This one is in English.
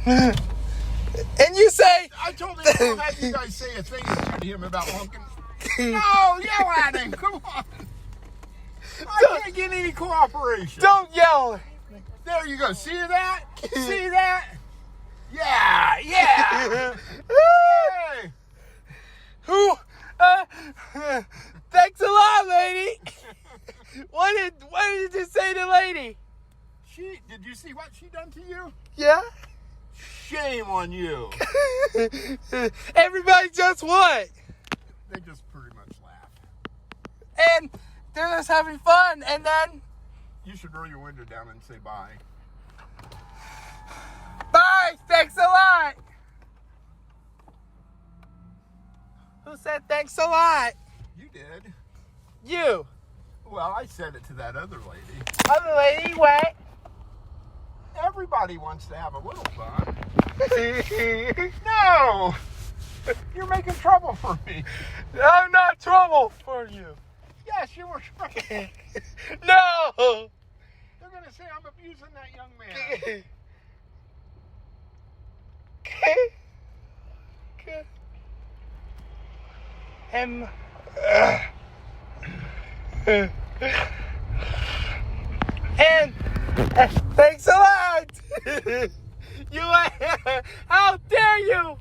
And you say... I told him I'll have you guys say a thing or two to him about honking. No, yell at him. Come on. I can't get any cooperation. Don't yell. There you go. See that? See that? Yeah, yeah. Hey. Who? Thanks a lot, lady. What did you say to lady? Did you see what she done to you? Yeah. Shame on you. Everybody just what? They just pretty much laugh. And they're just having fun, and then... You should roll your window down and say bye. Bye! Thanks a lot! Who said thanks a lot? You did. You. Well, I said it to that other lady. Other lady, what? Everybody wants to have a little fun. No! You're making trouble for me. I'm not trouble for you. Yes, you were trouble. No! They're going to say I'm abusing that young man. Okay. And thanks a lot. You, how dare you?